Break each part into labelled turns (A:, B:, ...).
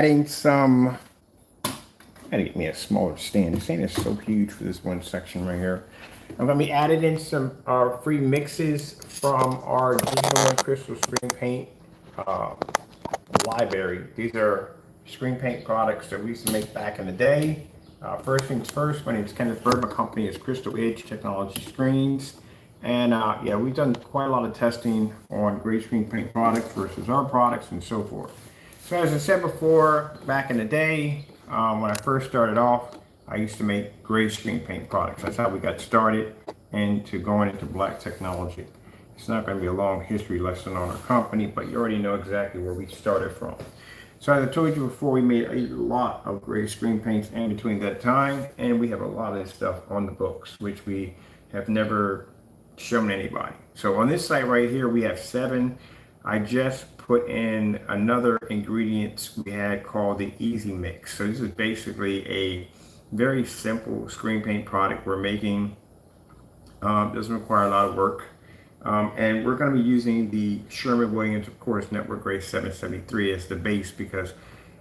A: Adding some, I gotta get me a smaller stand. The stand is so huge for this one section right here. I'm gonna be adding in some free mixes from our Digital1crystal screen paint uh, library. These are screen paint products that we used to make back in the day. First things first, my name is Kenneth Bird. My company is Crystal Edge Technology Screens. And yeah, we've done quite a lot of testing on gray screen paint products versus our products and so forth. So as I said before, back in the day, when I first started off, I used to make gray screen paint products. That's how we got started into going into black technology. It's not going to be a long history lesson on our company, but you already know exactly where we started from. So as I told you before, we made a lot of gray screen paints in between that time, and we have a lot of this stuff on the books, which we have never shown anybody. So on this site right here, we have 7. I just put in another ingredient we had called the Easy Mix. So this is basically a very simple screen paint product we're making. Doesn't require a lot of work. And we're going to be using the Sherwin, of course, Network Gray 773 as the base because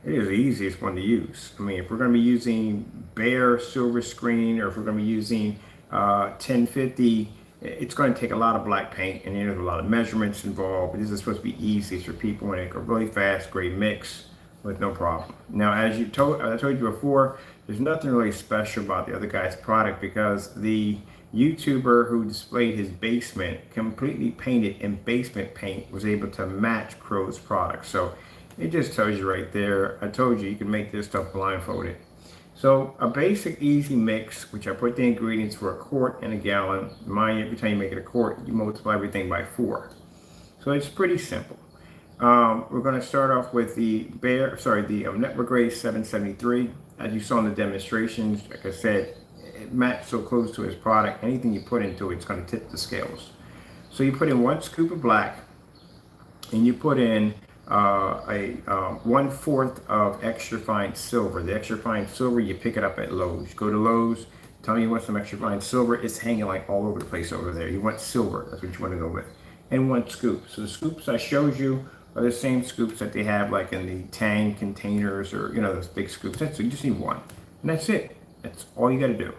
A: it is the easiest one to use. I mean, if we're going to be using bare silver screen, or if we're going to be using 1050, it's going to take a lot of black paint, and there's a lot of measurements involved. But this is supposed to be easy for people, and it go really fast, great mix with no problem. Now, as I told you before, there's nothing really special about the other guy's product because the YouTuber who displayed his basement completely painted in basement paint was able to match Crow's product. So it just tells you right there. I told you can make this stuff blindfolded. So a basic easy mix, which I put the ingredients for a quart and a gallon. Mind you, every time you make it a quart, you multiply everything by 4. So it's pretty simple. We're going to start off with the Network Gray 773. As you saw in the demonstrations, like I said, it matched so close to his product. Anything you put into it, it's going to tip the scales. So you put in 1 scoop of black, and you put in 1/4 of extra fine silver. The extra fine silver, you pick it up at Lowe's. You go to Lowe's, tell me you want some extra fine silver. It's hanging like all over the place over there. You want silver. That's what you want to go with. And 1 scoop. So the scoops I showed you are the same scoops that they have like in the Tang containers, or those big scoops. So you just need 1, and that's it. That's all you got to do.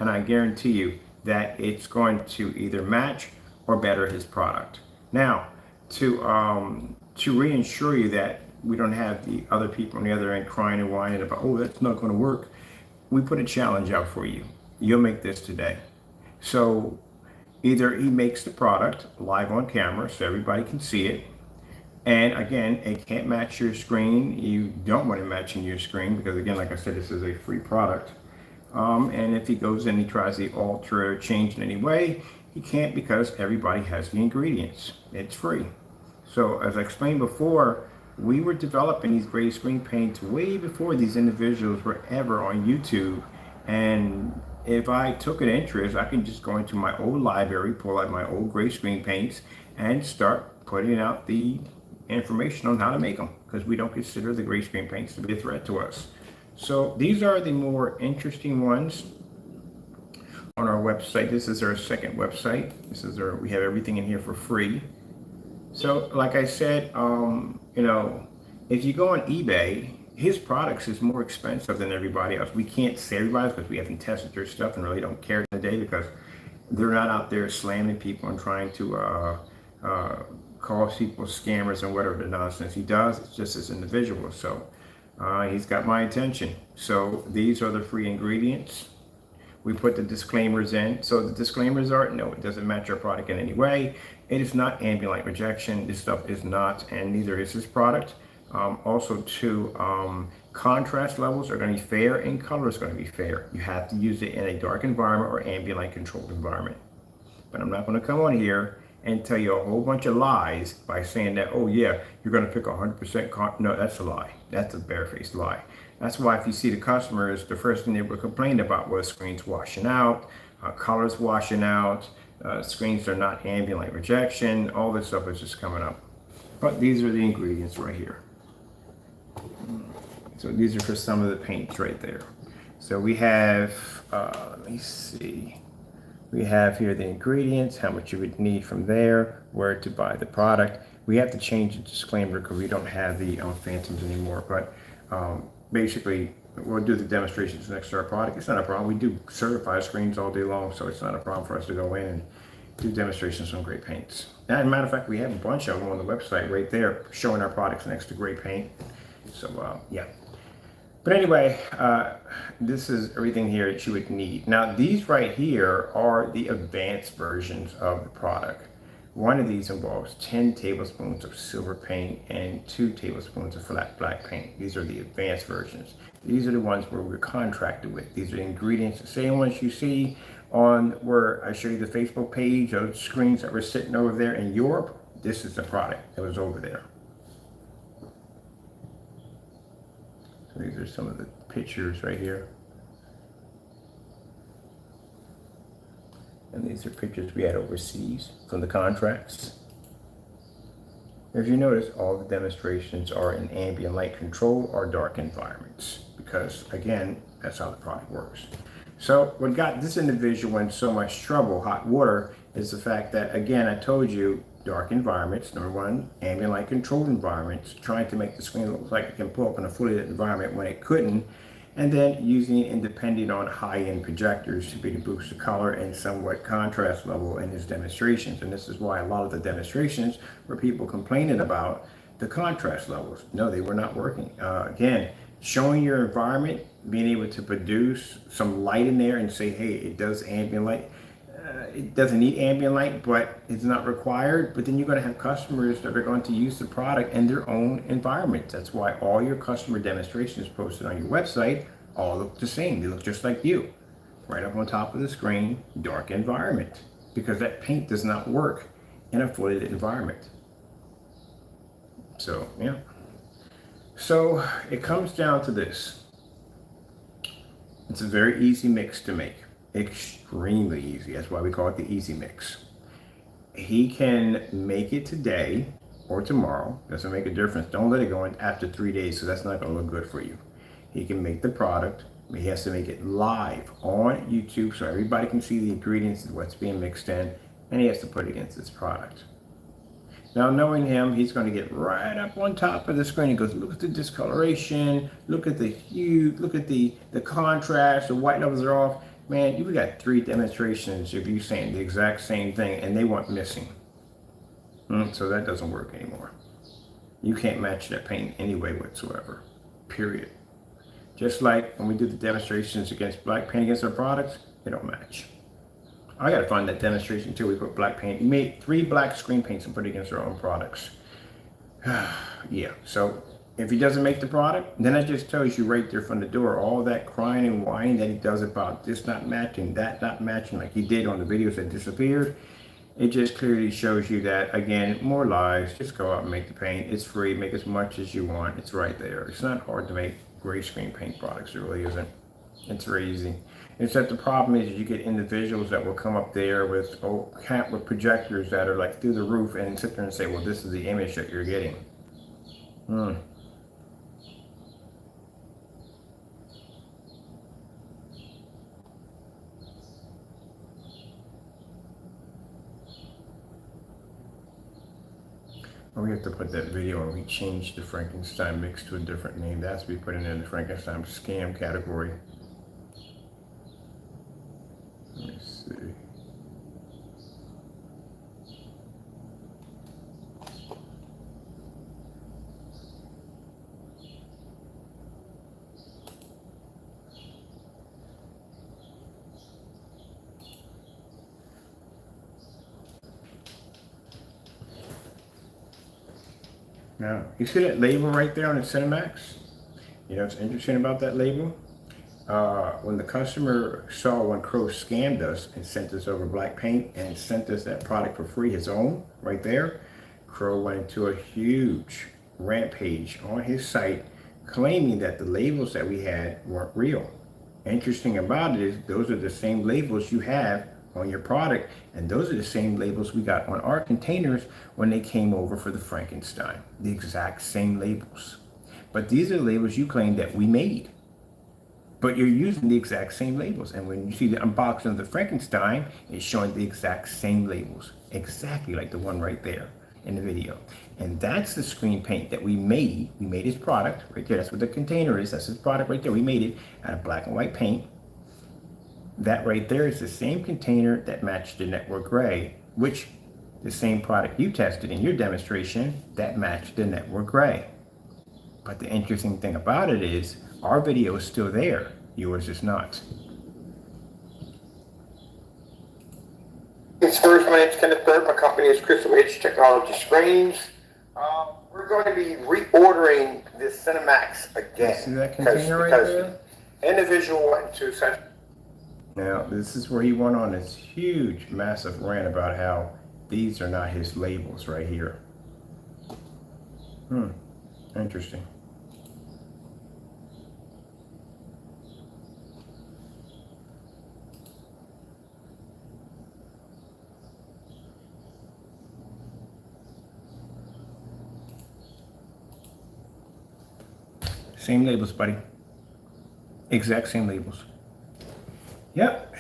A: And I guarantee you that it's going to either match or better his product. Now, to reassure you that we don't have the other people on the other end crying and whining about, oh, that's not going to work, we put a challenge out for you. You'll make this today. So either he makes the product live on camera so everybody can see it, and again, it can't match your screen. You don't want it matching your screen because, again, like I said, this is a free product. And if he goes in, he tries to alter or change in any way, he can't because everybody has the ingredients. It's free. So as I explained before, we were developing these gray screen paints way before these individuals were ever on YouTube. And if I took an interest, I can just go into my old library, pull out my old gray screen paints, and start putting out the information on how to make them, because we don't consider the gray screen paints to be a threat to us. So these are the more interesting ones on our website. This is our second website. We have everything in here for free. So like I said, if you go on eBay, his products is more expensive than everybody else. We can't say everybody because we haven't tested their stuff and really don't care today because they're not out there slamming people and trying to call people scammers and whatever nonsense he does. It's just as individuals. So he's got my attention. So these are the free ingredients. We put the disclaimers in. So the disclaimers are, no, it doesn't match our product in any way. It is not ambient light rejection. This stuff is not, and neither is this product. Also, too, contrast levels are going to be fair and color is going to be fair. You have to use it in a dark environment or ambient light controlled environment. But I'm not going to come on here and tell you a whole bunch of lies by saying that, oh yeah, you're going to pick 100%. No, that's a lie. That's a barefaced lie. That's why if you see the customers, the first thing they were complaining about was screens washing out, colors washing out, screens are not ambient light rejection. All this stuff is just coming up. But these are the ingredients right here. So these are for some of the paints right there. So we have, let me see. We have here the ingredients, how much you would need from there, where to buy the product. We have to change the disclaimer because we don't have the phantoms anymore. But Basically, we'll do the demonstrations next to our product. It's not a problem. We do certified screens all day long, so it's not a problem for us to go in and do demonstrations on great paints. And as a matter of fact, we have a bunch of them on the website right there showing our products next to great paint. So yeah. But anyway, this is everything here that you would need. Now, these right here are the advanced versions of the product. One of these involves 10 tablespoons of silver paint and 2 tablespoons of flat black paint. These are the advanced versions. These are the ones where we're contracted with. These are the ingredients, the same ones you see on where I show you the Facebook page, those screens that were sitting over there in Europe. This is the product that was over there. So these are some of the pictures right here. And these are pictures we had overseas from the contracts. If you notice, all the demonstrations are in ambient light control or dark environments, because again, that's how the product works. So what got this individual in so much trouble, hot water, is the fact that, again, I told you, dark environments, number one, ambient light controlled environments, trying to make the screen look like it can pull up in a fully lit environment when it couldn't, and then using it independent on high-end projectors to boost the color and somewhat contrast level in his demonstrations. And this is why a lot of the demonstrations were people complaining about the contrast levels. No, they were not working. Again, showing your environment, being able to produce some light in there and say, hey, it does ambient light. It doesn't need ambient light, but it's not required. But then you're going to have customers that are going to use the product in their own environment. That's why all your customer demonstrations posted on your website all look the same. They look just like you. Right up on top of the screen, dark environment. Because that paint does not work in a fully lit environment. So, yeah. So it comes down to this. It's a very easy mix to make. Extremely easy. That's why we call it the easy mix. He can make it today or tomorrow. Doesn't make a difference. Don't let it go in after 3 days, so that's not going to look good for you. He can make the product. He has to make it live on YouTube so everybody can see the ingredients and what's being mixed in, and he has to put it against his product. Now, knowing him, he's going to get right up on top of the screen. He goes, look at the discoloration, look at the hue, look at the contrast, the white levels are off. Man, you've got 3 demonstrations of you saying the exact same thing, and they weren't missing. So that doesn't work anymore. You can't match that paint any way whatsoever, period. Just like when we do the demonstrations against black paint against our products, they don't match. I got to find that demonstration until we put black paint. We made 3 black screen paints and put it against our own products. Yeah, so if he doesn't make the product, then that just tells you right there from the door, all that crying and whining that he does about this not matching, that not matching, like he did on the videos that disappeared. It just clearly shows you that, again, more lies. Just go out and make the paint. It's free. Make as much as you want. It's right there. It's not hard to make gray screen paint products. It really isn't. It's very easy. Except the problem is you get individuals that will come up there with projectors that are like through the roof and sit there and say, well, this is the image that you're getting. We have to put that video and we changed the Frankenstein mix to a different name. That has to be put in the Frankenstein scam category. Let me see. Now, you see that label right there on the Cinemax? You know what's interesting about that label? When the customer saw when Crow scammed us and sent us over black paint and sent us that product for free, his own, right there, Crow went into a huge rampage on his site claiming that the labels that we had weren't real. Interesting about it is those are the same labels you have on your product, and those are the same labels we got on our containers when they came over for the Frankenstein. The exact same labels. But these are the labels you claim that we made. But you're using the exact same labels. And when you see the unboxing of the Frankenstein, it's showing the exact same labels. Exactly like the one right there. in the video. And that's the screen paint that we made. We made his product right there. That's what the container is. That's his product right there. We made it out of black and white paint. That right there is the same container that matched the network gray, which the same product you tested in your demonstration that matched the network gray. But the interesting thing about it is our video is still there. Yours is not.
B: First, my name is Kenneth Bird. My company is Crystal Edge Technology Screens. We're going to be reordering this Cinemax again.
A: See that container right there?
B: Individual went to such.
A: Now, this is where he went on this huge, massive rant about how these are not his labels right here. Interesting. Same labels, buddy. Exact same labels. Yep.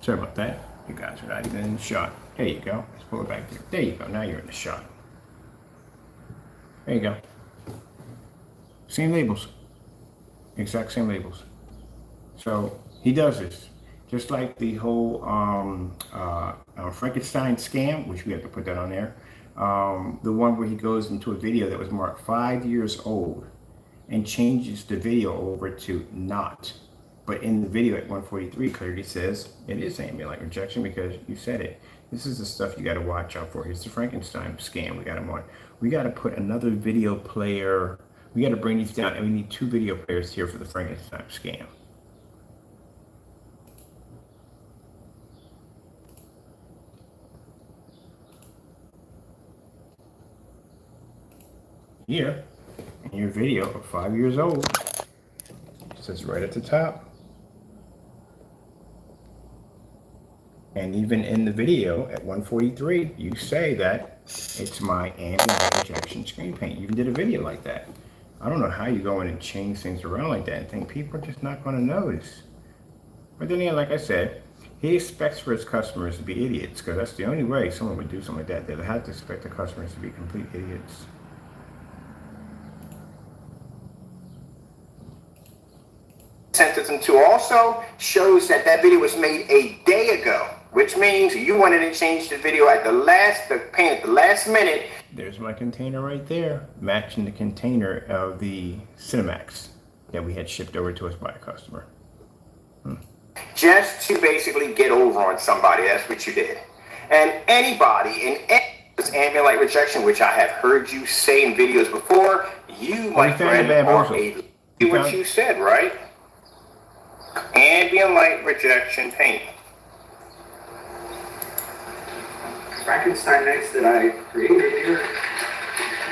A: Sorry about that. You guys are not even in the shot. There you go. Let's pull it back there. There you go. Now you're in the shot. There you go. Same labels. Exact same labels. So he does this. Just like the whole Frankenstein scam, which we have to put that on there. The one where he goes into a video that was marked 5 years old and changes the video over to not. But in the video at 143 clearly says it is ambient light rejection because you said it. This is the stuff you got to watch out for. Here's the Frankenstein scam we got him on. We got to put another video player. We got to bring these down, and we need 2 video players here for the Frankenstein scam. Here, in your video of 5 years old, it says right at the top. And even in the video at 143, you say that it's my ambient light rejection screen paint. You even did a video like that. I don't know how you go in and change things around like that and think people are just not going to notice. But then again, like I said, he expects for his customers to be idiots because that's the only way someone would do something like that. They'd have to expect the customers to be complete idiots.
B: Sentence 2 also shows that that video was made a day ago, which means you wanted to change the video at the paint at the last minute.
A: There's my container right there, matching the container of the Cinemax that we had shipped over to us by a customer.
B: Just to basically get over on somebody. That's what you did. And anybody in this ambient light rejection, which I have heard you say in videos before, you, my friend, are what you said, right? Ambient light rejection paint. Frankenstein mix that I created here.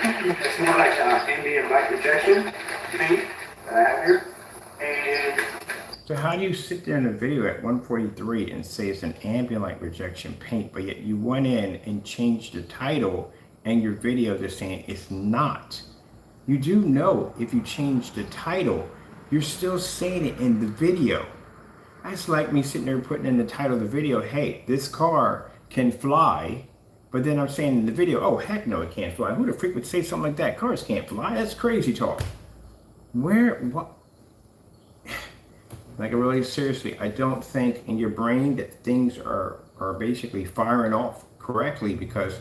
B: It's more like ambient light rejection paint that I have here. And
A: so how do you sit there in the video at 143 and say it's an ambient light rejection paint, but yet you went in and changed the title and your video just saying it's not? You do know if you change the title, you're still saying it in the video. That's like me sitting there putting in the title of the video, hey, this car can fly, but then I'm saying in the video, oh, heck no, it can't fly. Who the freak would say something like that? Cars can't fly. That's crazy talk. What? Like, really, seriously, I don't think in your brain that things are basically firing off correctly because,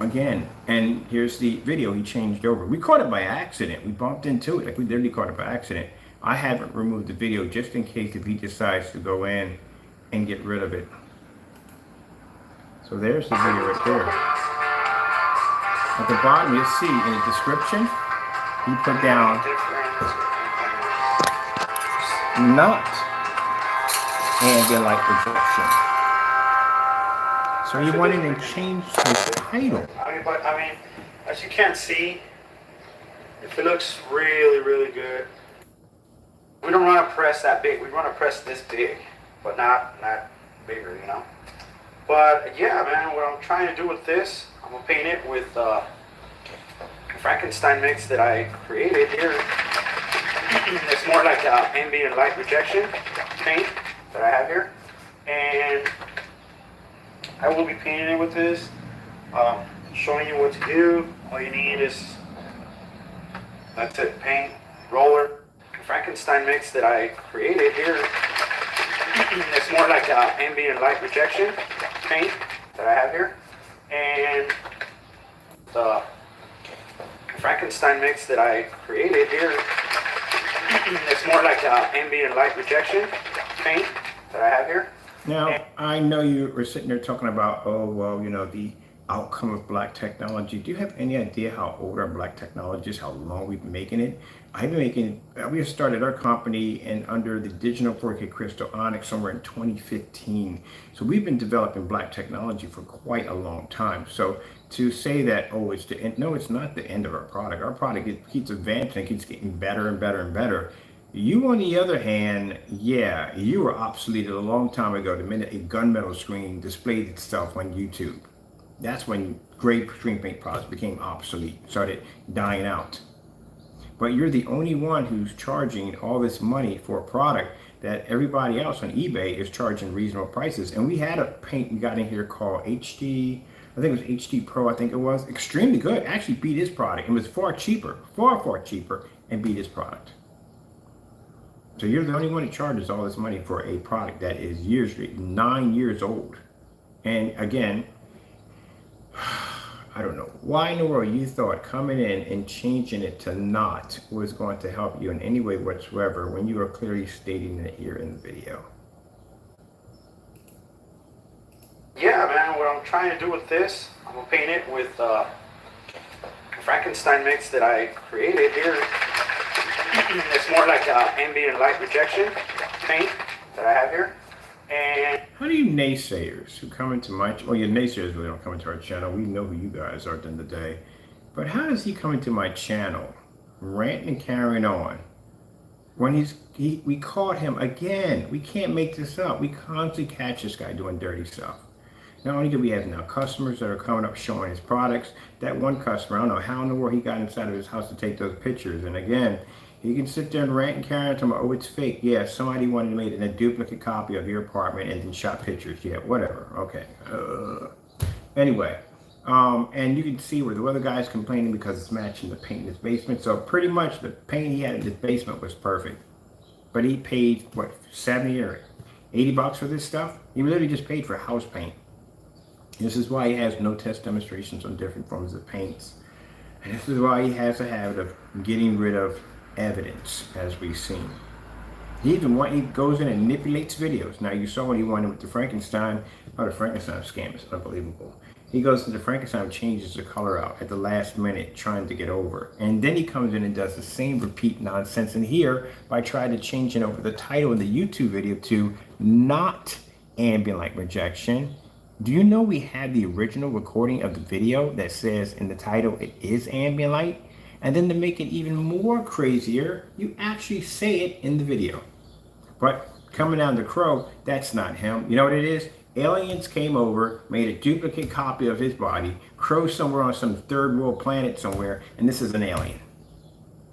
A: again, and here's the video he changed over. We caught it by accident. We bumped into it. Like, we literally caught it by accident. I haven't removed the video just in case if he decides to go in and get rid of it. So there's the video right there. At the bottom, you'll see in the description, he put down not ambient light rejection. So he went in and changed his title.
C: I mean, as you can see, if it looks really, really good, we don't want to press that big. We want to press this big, but not bigger, you know. But yeah, man, what I'm trying to do with this, I'm gonna paint it with Frankenstein mix that I created here. It's more like ambient light rejection paint that I have here, and I will be painting it with this. Showing you what to do. All you need is, that's it, paint, roller. Frankenstein mix that I created here. It's more like ambient light rejection paint that I have here. And the Frankenstein mix that I created here. It's more like ambient light rejection paint that I have here.
A: Now, I know you were sitting there talking about, oh, well, you know, the outcome of black technology. Do you have any idea how old our black technology is, how long we've been making it? I've been making, we started our company and under the Digital1crystal Onyx somewhere in 2015. So we've been developing black technology for quite a long time. So to say that, oh, it's the end, no, it's not the end of our product. Our product keeps advancing, keeps getting better and better and better. You, on the other hand, yeah, you were obsolete a long time ago the minute a gunmetal screen displayed itself on YouTube. That's when gray screen paint products became obsolete, started dying out. But you're the only one who's charging all this money for a product that everybody else on eBay is charging reasonable prices. And we had a paint we got in here called HD, I think it was HD Pro, I think it was. Extremely good, actually beat his product. It was far cheaper, far cheaper, and beat his product. So you're the only one who charges all this money for a product that is 9 years old. And again, I don't know why in the world you thought coming in and changing it to not was going to help you in any way whatsoever when you were clearly stating that here in the video.
C: Yeah, man, what I'm trying to do with this, I'm gonna paint it with Frankenstein mix that I created here. It's more like ambient light rejection paint that I have here. And
A: how do you naysayers who come into my, well, your naysayers really don't come into our channel. We know who you guys are at the end of the day. But how does he come into my channel, ranting and carrying on, when we caught him again? We can't make this up. We constantly catch this guy doing dirty stuff. Not only do we have now customers that are coming up showing his products, that one customer, I don't know how in the world he got inside of his house to take those pictures. And again, he can sit there and rant and carry on to me, oh, it's fake. Yeah, somebody wanted to make a duplicate copy of your apartment and then shot pictures. Yeah, whatever. Okay. Anyway, and you can see where the other guy's complaining because it's matching the paint in his basement. So pretty much the paint he had in his basement was perfect. But he paid, what, 70 or 80 bucks for this stuff? He literally just paid for house paint. This is why he has no test demonstrations on different forms of paints. And this is why he has a habit of getting rid of evidence, as we've seen. He goes in and manipulates videos. Now you saw what he wanted with the Frankenstein. Oh, the Frankenstein scam is unbelievable. He goes into Frankenstein and changes the color out at the last minute, trying to get over. And then he comes in and does the same repeat nonsense in here by trying to change it over the title in the YouTube video to not ambient light rejection. Do you know we have the original recording of the video that says in the title it is ambient light? And then to make it even more crazier, you actually say it in the video. But coming down to Crow, that's not him. You know what it is? Aliens came over, made a duplicate copy of his body, Crow somewhere on some third world planet somewhere, and this is an alien.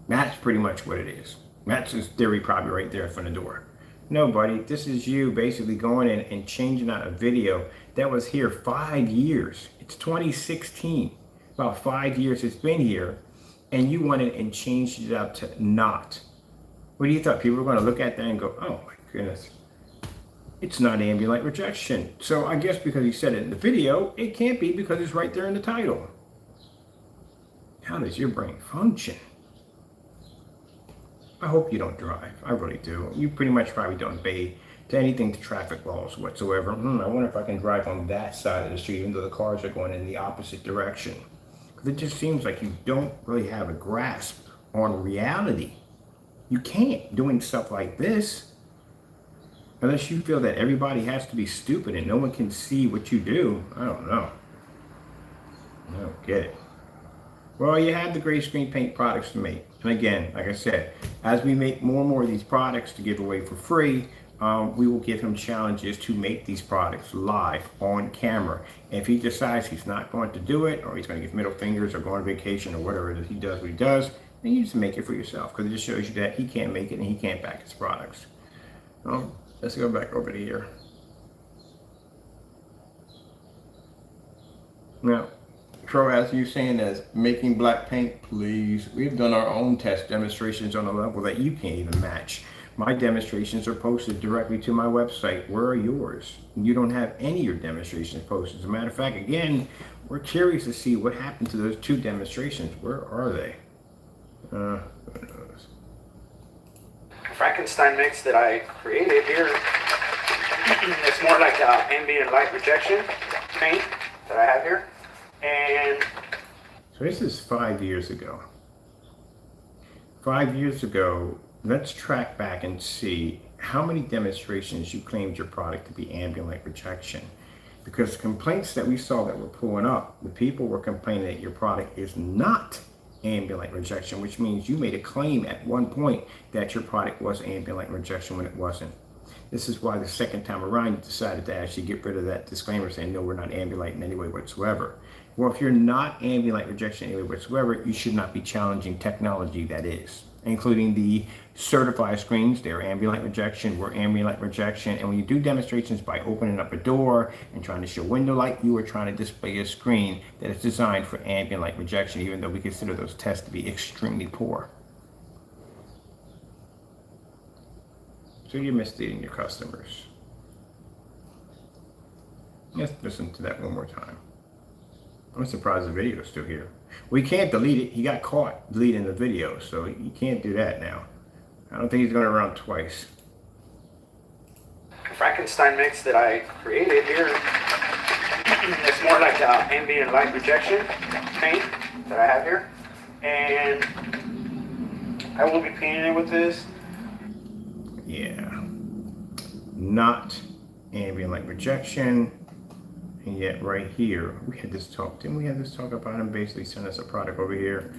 A: That's pretty much what it is. That's his theory probably right there from the door. No, buddy, this is you basically going in and changing out a video that was here 5 years. It's 2016. About 5 years it's been here, and you went in and changed it up to not. What do you thought? People were going to look at that and go, oh my goodness, it's not ambient light rejection. So I guess because he said it in the video, it can't be because it's right there in the title. How does your brain function? I hope you don't drive. I really do. You pretty much probably don't obey to anything to traffic laws whatsoever. I wonder if I can drive on that side of the street, even though the cars are going in the opposite direction. Because it just seems like you don't really have a grasp on reality. You can't doing stuff like this unless you feel that everybody has to be stupid and no one can see what you do. I don't know. I don't get it. Well, you have the gray screen paint products to make. And again, like I said, as we make more and more of these products to give away for free, we will give him challenges to make these products live on camera. If he decides he's not going to do it, or he's going to give middle fingers or go on vacation or whatever it is he does what he does, then you just make it for yourself, because it just shows you that he can't make it and he can't back his products. Well, let's go back over to here. Now, Crow, as you saying, as making black paint, please. We've done our own test demonstrations on a level that you can't even match. My demonstrations are posted directly to my website. Where are yours? You don't have any of your demonstrations posted. As a matter of fact, again, we're curious to see what happened to those 2 demonstrations. Where are they? Who knows?
C: Frankenstein mix that I created here. It's more like ambient light rejection paint that I have here. And
A: so this is 5 years ago. 5 years ago, let's track back and see how many demonstrations you claimed your product to be ambient light rejection. Because the complaints that we saw that were pulling up, the people were complaining that your product is not ambient light rejection, which means you made a claim at one point that your product was ambient light rejection when it wasn't. This is why the second time around you decided to actually get rid of that disclaimer saying, no, we're not ambient light in any way whatsoever. Well, if you're not ambient light rejection in any way whatsoever, you should not be challenging technology that is, including the certified screens. They're ambient light rejection, we're ambient light rejection. And when you do demonstrations by opening up a door and trying to show window light, you are trying to display a screen that is designed for ambient light rejection, even though we consider those tests to be extremely poor. So you're misleading your customers. Let's listen to that one more time. I'm surprised the video is still here. We can't delete it. He got caught deleting the video, so you can't do that now. I don't think he's going to run twice.
C: Frankenstein mix that I created here. It's more like ambient light rejection paint that I have here. And I will be painting it with this.
A: Yeah. Not ambient light rejection. And yet right here, we had this talk. Didn't we have this talk about him basically sending us a product over here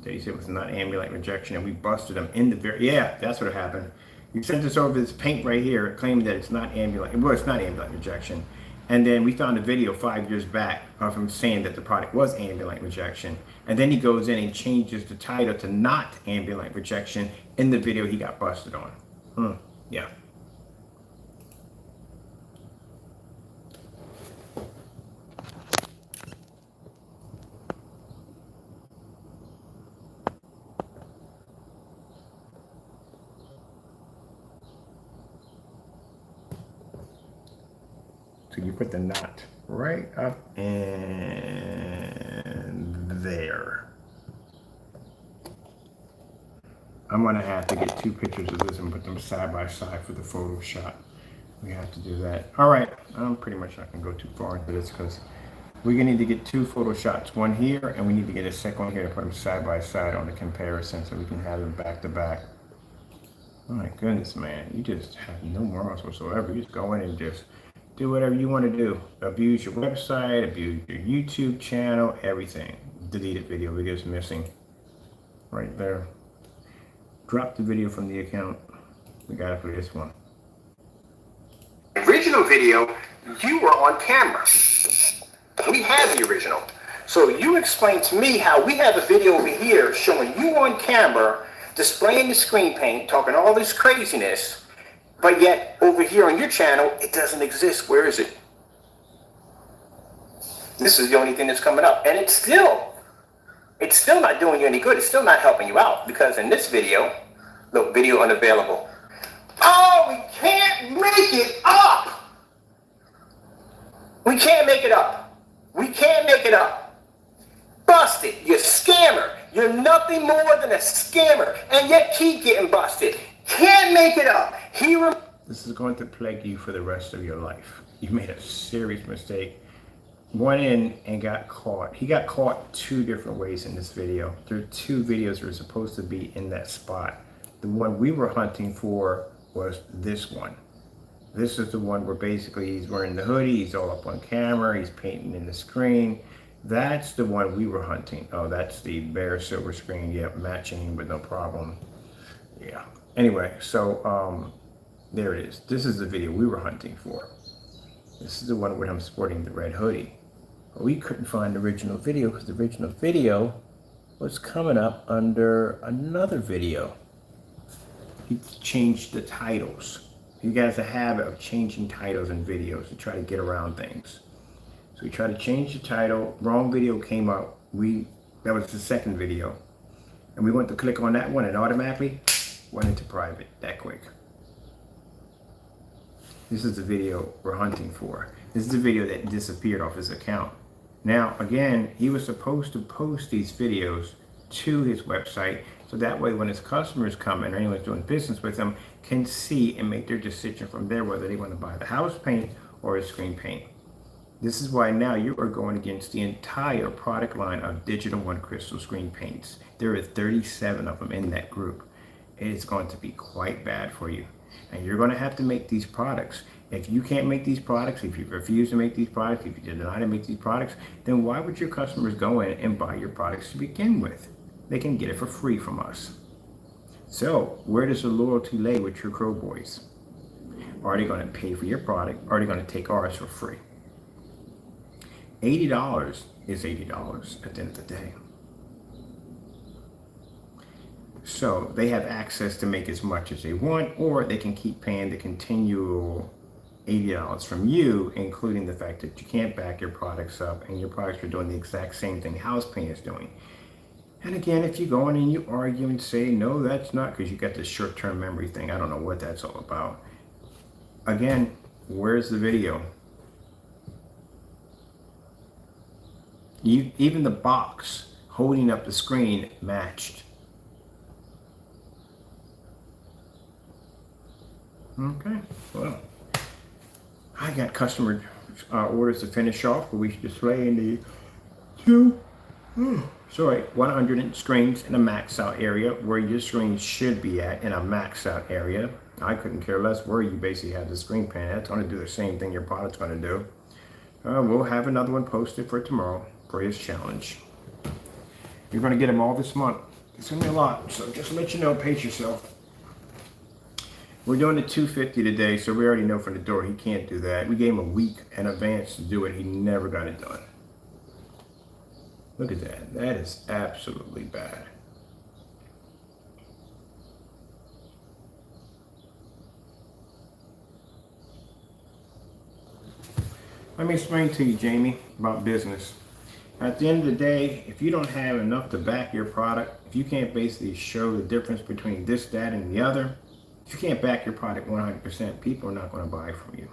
A: that he said was not ambient light rejection, and we busted him in the very, yeah, that's what happened. You sent us over this paint right here claiming that it's not ambient light, well, it's not ambient light rejection. And then we found a video 5 years back of him saying that the product was ambient light rejection. And then he goes in and changes the title to not ambient light rejection. In the video he got busted on. Yeah. So you put the knot right up in there. I'm gonna have to get 2 pictures of this and put them side by side for the photo shot. We have to do that. All right, I'm pretty much not gonna go too far into this because we're gonna need to get 2 photo shots, one here, and we need to get a second one here to put them side by side on the comparison so we can have them back to back. Oh my goodness, man, you just have no morals whatsoever. You just go in and just do whatever you want to do. Abuse your website, abuse your YouTube channel, everything. Deleted video, video's missing. Right there. Drop the video from the account. We got it for this one.
B: Original video, you were on camera. We have the original. So you explain to me how we have a video over here showing you on camera, displaying the screen paint, talking all this craziness, but yet over here on your channel, it doesn't exist. Where is it? This is the only thing that's coming up. And it's still not doing you any good. It's still not helping you out because in this video, look, video unavailable. Oh, we can't make it up. We can't make it up. We can't make it up. Busted. You're a scammer. You're nothing more than a scammer. And yet keep getting busted. Can't make it up.
A: This is going to plague you for the rest of your life. You made a serious mistake. Went in and got caught. He got caught 2 different ways in this video. There are 2 videos that are supposed to be in that spot. The one we were hunting for was this one. This is the one where basically he's wearing the hoodie, he's all up on camera, he's painting in the screen. That's the one we were hunting. Oh, that's the bare silver screen. Yep, matching with no problem. Yeah. Anyway, so there it is. This is the video we were hunting for. This is the one where I'm sporting the red hoodie. But we couldn't find the original video because the original video was coming up under another video. He changed the titles. You guys have a habit of changing titles in videos to try to get around things. So we tried to change the title. Wrong video came up. That was the second video. And we went to click on that one and automatically went into private that quick. This is the video we're hunting for. This is the video that disappeared off his account. Now, again, he was supposed to post these videos to his website so that way when his customers come and anyone doing business with him can see and make their decision from there whether they want to buy the house paint or a screen paint. This is why now you are going against the entire product line of Digital1crystal screen paints. There are 37 of them in that group. It is going to be quite bad for you. And you're going to have to make these products. If you can't make these products, if you refuse to make these products, if you deny to make these products, then why would your customers go in and buy your products to begin with? They can get it for free from us. So where does the loyalty lay with your Crow boys? Are they going to pay for your product? Or are they going to take ours for free? $80 is $80 at the end of the day. So they have access to make as much as they want, or they can keep paying the continual $80 from you, including the fact that you can't back your products up and your products are doing the exact same thing house paint is doing. And again, if you go in and you argue and say, no, that's not, because you got this short-term memory thing. I don't know what that's all about. Again, where's the video? Even the box holding up the screen matched. Okay, well, I got customer orders to finish off, but we should display in the 100 screens in a max out area where your screen should be at in a max out area. I couldn't care less where you basically have the screen paint. That's going to do the same thing your product's going to do. We'll have another one posted for tomorrow for his challenge. You're going to get them all this month. It's going to be a lot, so just to let you know, pace yourself. We're doing the 250 today, so we already know from the door he can't do that. We gave him a week in advance to do it. He never got it done. Look at that. That is absolutely bad. Let me explain to you, Jamie, about business. At the end of the day, if you don't have enough to back your product, if you can't basically show the difference between this, that, and the other, if you can't back your product 100%, people are not going to buy from you.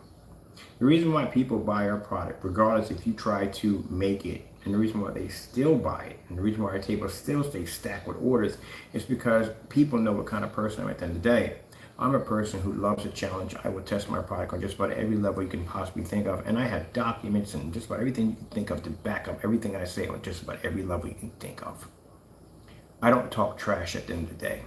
A: The reason why people buy our product, regardless if you try to make it, and the reason why they still buy it, and the reason why our table still stays stacked with orders, is because people know what kind of person I'm at the end of the day. I'm a person who loves a challenge. I will test my product on just about every level you can possibly think of, and I have documents and just about everything you can think of to back up everything I say on just about every level you can think of. I don't talk trash at the end of the day.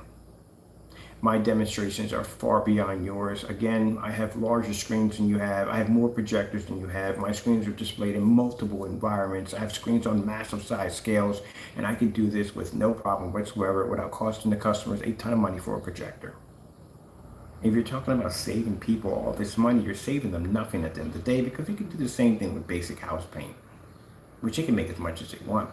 A: My demonstrations are far beyond yours. Again, I have larger screens than you have. I have more projectors than you have. My screens are displayed in multiple environments. I have screens on massive size scales, and I can do this with no problem whatsoever without costing the customers a ton of money for a projector. If you're talking about saving people all this money, you're saving them nothing at the end of the day, because you can do the same thing with basic house paint, which they can make as much as they want.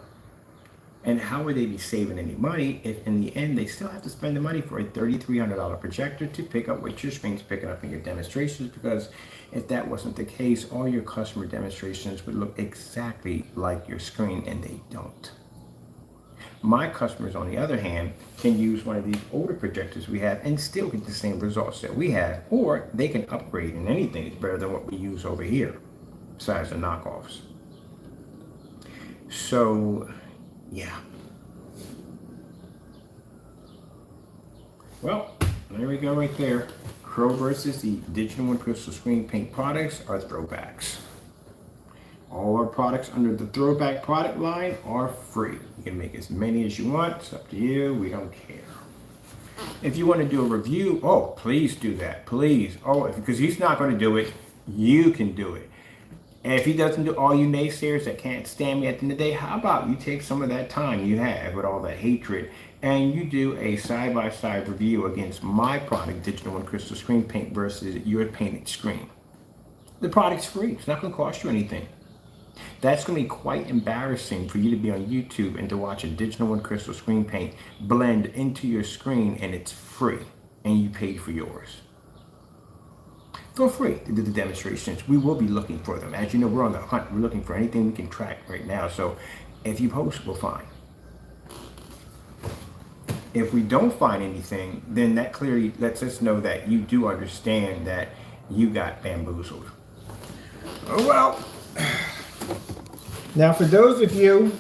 A: And how would they be saving any money if in the end they still have to spend the money for a $3,300 projector to pick up what your screen's picking up in your demonstrations? Because if that wasn't the case, all your customer demonstrations would look exactly like your screen, and they don't. My customers, on the other hand, can use one of these older projectors we have and still get the same results that we have, or they can upgrade, and anything is better than what we use over here, besides the knockoffs. So, yeah. Well, there we go right there. Crow versus the Digital1crystal screen paint products are throwbacks. All our products under the throwback product line are free. You can make as many as you want. It's up to you. We don't care. If you want to do a review, oh, please do that. Please. Oh, because he's not going to do it. You can do it. And if he doesn't do, all you naysayers that can't stand me at the end of the day, how about you take some of that time you have with all that hatred and you do a side-by-side review against my product, Digital1crystal screen paint, versus your painted screen. The product's free. It's not going to cost you anything. That's going to be quite embarrassing for you to be on YouTube and to watch a Digital1crystal screen paint blend into your screen, and it's free and you paid for yours. for free to do the demonstrations. We will be looking for them. As you know, we're on the hunt. We're looking for anything we can track right now. So if you post, we'll find. If we don't find anything, then that clearly lets us know that you do understand that you got bamboozled. Oh well. Now for those of you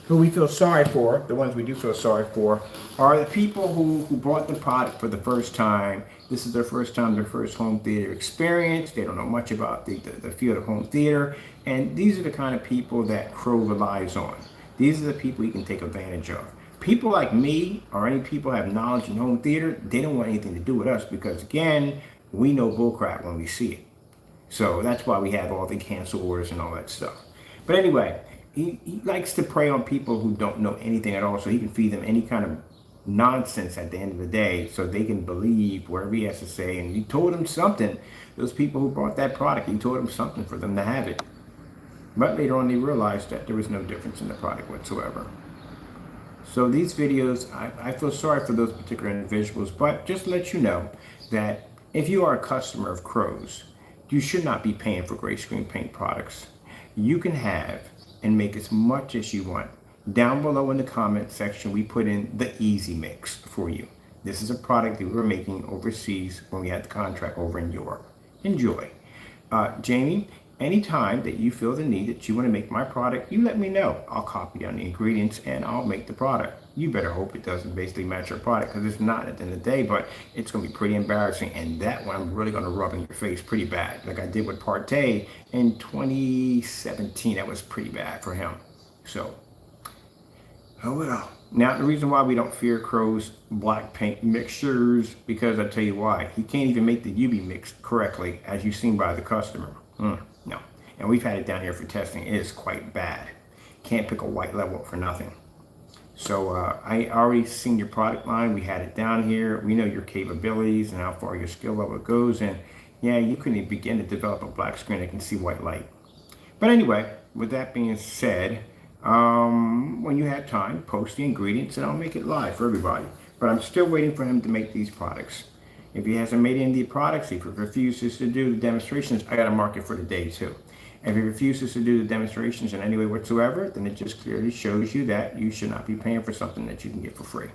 A: who we feel sorry for, the ones we do feel sorry for, are the people who bought the product for the first time. This is their first time, their first home theater experience. They don't know much about the field of home theater. And these are the kind of people that Crow relies on. These are the people you can take advantage of. People like me or any people who have knowledge in home theater, they don't want anything to do with us because, again, we know bullcrap when we see it. So that's why we have all the cancel orders and all that stuff. But anyway, he likes to prey on people who don't know anything at all so he can feed them any kind of nonsense at the end of the day so they can believe whatever he has to say. And he told them something. Those people who bought that product, he told them something for them to have it. But later on, they realized that there was no difference in the product whatsoever. So these videos, I feel sorry for those particular individuals, but just to let you know that if you are a customer of Crows, you should not be paying for gray screen paint products. You can have and make as much as you want. Down below in the comment section, we put in the Easy Mix for you. This is a product that we were making overseas when we had the contract over in Europe. Enjoy. Jamie, anytime that you feel the need that you want to make my product, you let me know. I'll copy down the ingredients and I'll make the product. You better hope it doesn't basically match your product because it's not at the end of the day, but it's going to be pretty embarrassing. And that one I'm really going to rub in your face pretty bad. Like I did with Partey in 2017. That was pretty bad for him. So, oh well. Now, the reason why we don't fear Crow's black paint mixtures, because I'll tell you why. He can't even make the UV mix correctly, as you've seen by the customer. No. And we've had it down here for testing. It is quite bad. Can't pick a white level up for nothing. So I already seen your product line. We had it down here. We know your capabilities and how far your skill level goes. And yeah, you couldn't begin to develop a black screen that can see white light. But anyway, with that being said, when you have time, post the ingredients and I'll make it live for everybody. But I'm still waiting for him to make these products. If he hasn't made any of the products, if he refuses to do the demonstrations, I got to mark it for the day too. If he refuses to do the demonstrations in any way whatsoever, then it just clearly shows you that you should not be paying for something that you can get for free.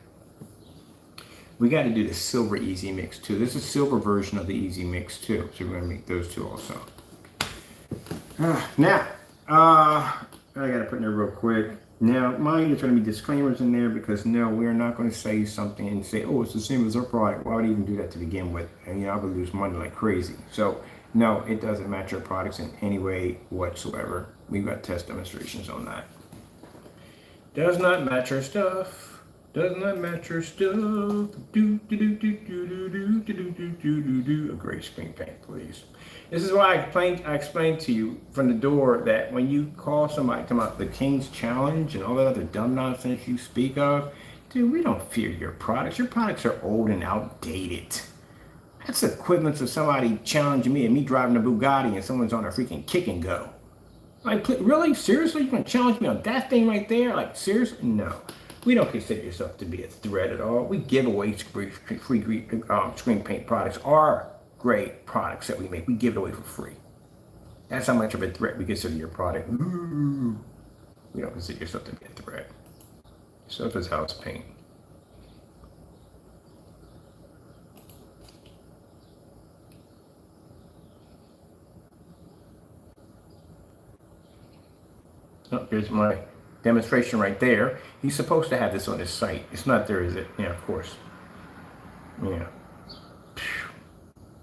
A: We got to do the silver Easy Mix too. This is a silver version of the Easy Mix too. So we're going to make those two also. Now, I got to put in there real quick. Now, mind you, there's going to be disclaimers in there because no, we're not going to say something and say, oh, it's the same as our product. Why would I even do that to begin with? And I would lose money like crazy. So no, it doesn't match our products in any way whatsoever. We've got test demonstrations on that. Does not match our stuff. Does not match our stuff. Do do do do do do do do do do do. A gray screen paint, please. This is why I explained to you from the door that when you call somebody talking about the King's Challenge and all that other dumb nonsense you speak of, dude, we don't fear your products. Your products are old and outdated. That's the equivalent of somebody challenging me and me driving a Bugatti and someone's on a freaking kick and go. Like, really? Seriously? You want to challenge me on that thing right there? Like, seriously? No. We don't consider yourself to be a threat at all. We give away free screen paint products. Our great products that we make, we give it away for free. That's how much of a threat we consider your product. Ooh. We don't consider yourself to be a threat. Surface house paint. Oh, here's my demonstration right there. He's supposed to have this on his site. It's not there, is it? Yeah, of course. Yeah.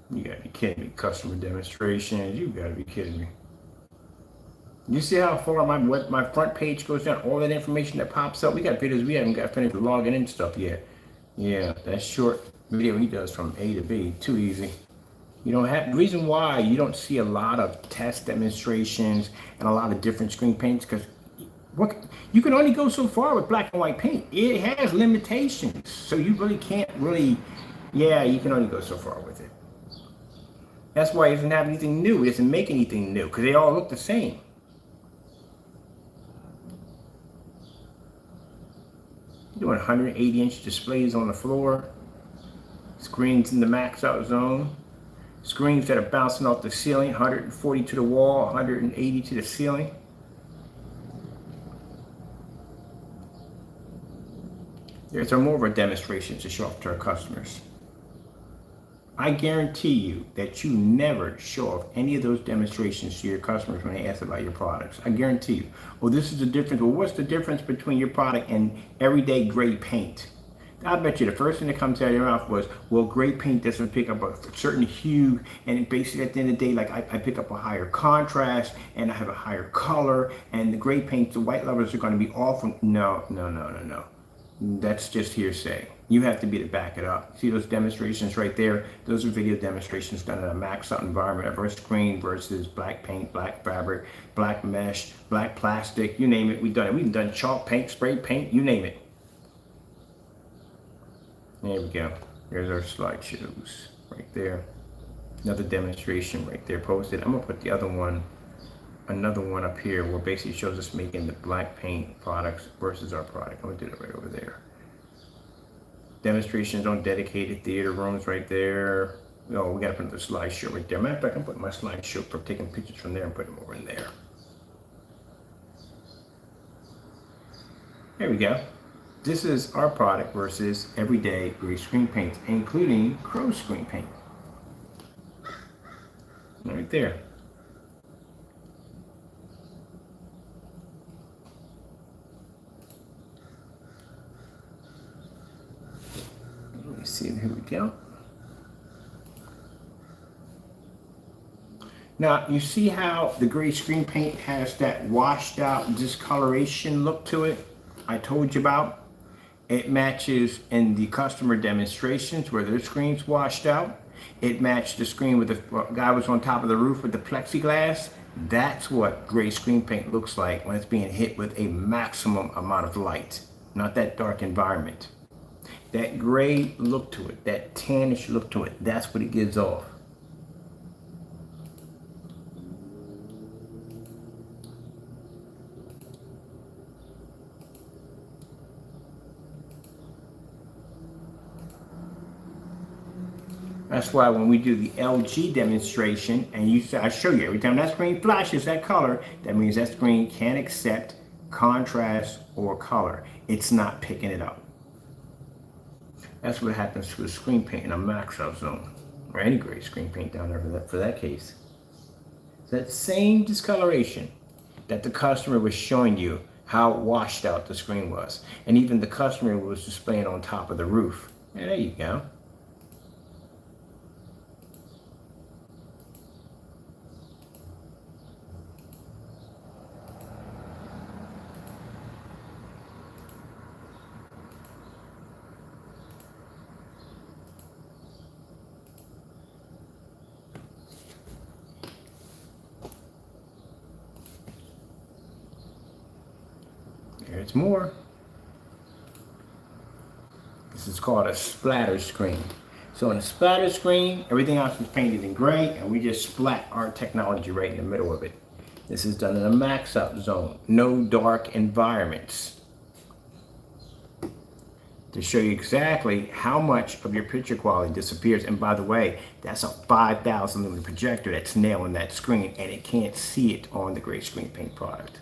A: You gotta be kidding me. Customer demonstrations. You gotta be kidding me. You see how far my front page goes down? All that information that pops up. We got videos we haven't got finished logging in stuff yet. Yeah, that short video he does from A to B. Too easy. You don't have, the reason why you don't see a lot of test demonstrations and a lot of different screen paints, because you can only go so far with black and white paint. It has limitations. So you really can't you can only go so far with it. That's why it doesn't have anything new. It doesn't make anything new because they all look the same. Doing 180-inch displays on the floor. Screens in the max out zone. Screens that are bouncing off the ceiling, 140 to the wall, 180 to the ceiling. There's more of a demonstration to show off to our customers. I guarantee you that you never show off any of those demonstrations to your customers when they ask about your products. I guarantee you. Well, this is the difference. Well, what's the difference between your product and everyday gray paint? I bet you the first thing that comes out of your mouth was, well, gray paint doesn't pick up a certain hue, and basically at the end of the day, like I pick up a higher contrast, and I have a higher color, and the gray paint, the white levels are going to be off. No. That's just hearsay. You have to be to back it up. See those demonstrations right there? Those are video demonstrations done in a maxed out environment, a versus screen versus black paint, black fabric, black mesh, black plastic, you name it. We've done it. We've done chalk paint, spray paint, you name it. There we go. There's our slideshows right there. Another demonstration right there posted. I'm gonna put the other one, another one up here where basically shows us making the black paint products versus our product. I'm gonna do that right over there. Demonstrations on dedicated theater rooms right there. Oh, we gotta put the slideshow right there. Matter of fact, I'm putting my slideshow for taking pictures from there and putting them over in there. There we go. This is our product versus everyday gray screen paints, including Crow screen paint. Right there. Let me see, here we go. Now, you see how the gray screen paint has that washed out discoloration look to it I told you about? It matches in the customer demonstrations where their screen's washed out. It matched the screen with the guy was on top of the roof with the plexiglass. That's what gray screen paint looks like when it's being hit with a maximum amount of light, not that dark environment. That gray look to it, that tannish look to it, that's what it gives off. That's why when we do the LG demonstration, and I show you every time that screen flashes that color, that means that screen can't accept contrast or color. It's not picking it up. That's what happens to a screen paint in a max out zone, or any gray screen paint down there for that case. That same discoloration that the customer was showing you how washed out the screen was, and even the customer was displaying on top of the roof. And there you go. There's more. This is called a splatter screen. So in a splatter screen, everything else is painted in gray, and we just splat our technology right in the middle of it. This is done in a max out zone, no dark environments. To show you exactly how much of your picture quality disappears. And by the way, that's a 5,000 lumen projector that's nailing that screen, and it can't see it on the gray screen paint product.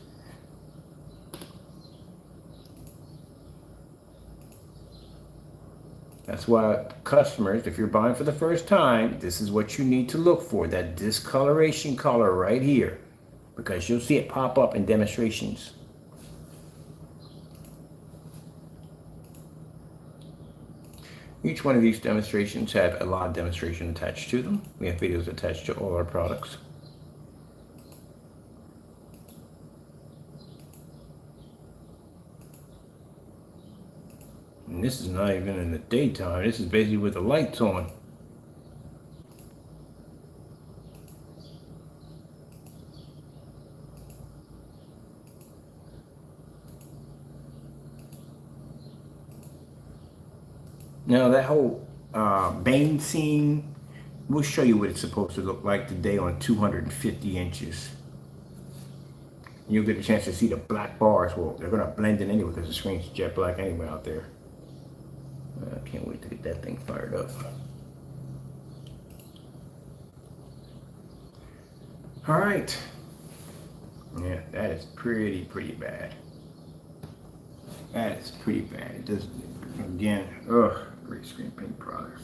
A: That's why customers, if you're buying for the first time, this is what you need to look for, that discoloration color right here, because you'll see it pop up in demonstrations. Each one of these demonstrations have a live demonstration attached to them. We have videos attached to all our products. And this is not even in the daytime. This is basically with the lights on. Now that whole Bane scene, we'll show you what it's supposed to look like today on 250 inches. You'll get a chance to see the black bars. Well, they're going to blend in anyway because the screen's jet black anyway out there. I can't wait to get that thing fired up. All right. Yeah, that is pretty bad. That is pretty bad. It does, again, ugh, great screen paint products.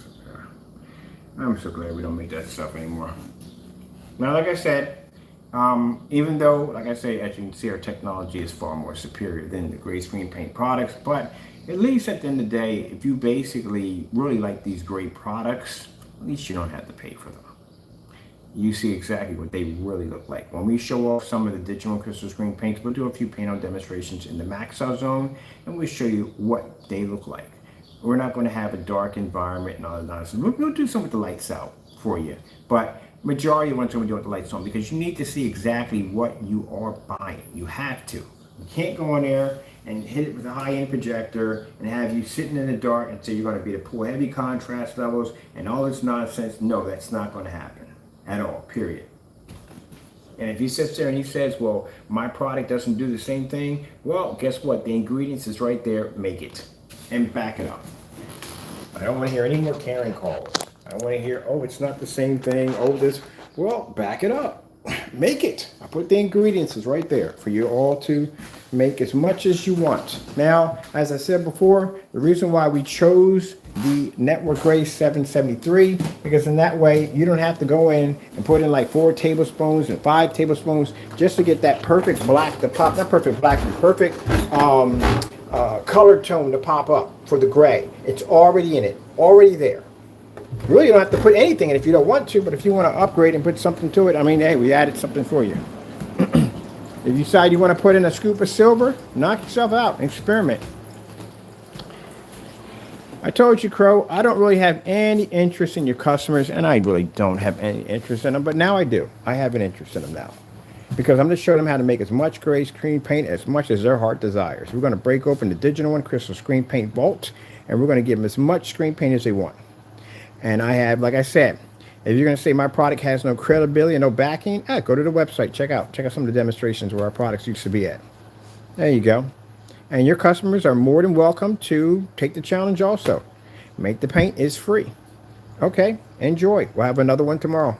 A: I'm so glad we don't make that stuff anymore. Now, like I said, even though, like I say, as you can see, our technology is far more superior than the gray screen paint products, but at least at the end of the day, if you basically really like these great products, at least you don't have to pay for them. You see exactly what they really look like. When we show off some of the Digital Crystal screen paints, we'll do a few paint on demonstrations in the max out zone, and we'll show you what they look like. We're not going to have a dark environment and all that nonsense. We'll do some with the lights out for you, but majority of what we're doing with the lights on, because you need to see exactly what you are buying. You have to. You can't go in there and hit it with a high-end projector and have you sitting in the dark and say you're going to be to pull heavy contrast levels and all this nonsense. No, that's not going to happen at all, period. And if he sits there and he says, well, my product doesn't do the same thing, well, guess what? The ingredients is right there. Make it and back it up. I don't want to hear any more Karen calls. I don't want to hear, oh, it's not the same thing. Oh, this. Well, back it up. Make it. I put the ingredients is right there for you all to make as much as you want. Now, as I said before, the reason why we chose the Network Gray 773, because in that way you don't have to go in and put in like 4 tablespoons and 5 tablespoons just to get that perfect black to pop, not perfect black, but perfect color tone to pop up for the gray. It's already in it, already there. Really, you don't have to put anything in if you don't want to, but if you want to upgrade and put something to it, I mean, hey, we added something for you. If you decide you want to put in a scoop of silver, knock yourself out and experiment. I told you, Crow, I don't really have any interest in your customers, and I really don't have any interest in them, but now I do. I have an interest in them now, because I'm just showing them how to make as much gray screen paint as much as their heart desires. We're going to break open the Digital1crystal screen paint vault, and we're going to give them as much screen paint as they want. And I have, like I said, if you're going to say my product has no credibility and no backing, go to the website, check out some of the demonstrations where our products used to be at. There you go. And your customers are more than welcome to take the challenge also. Make the paint is free. Okay, enjoy. We'll have another one tomorrow.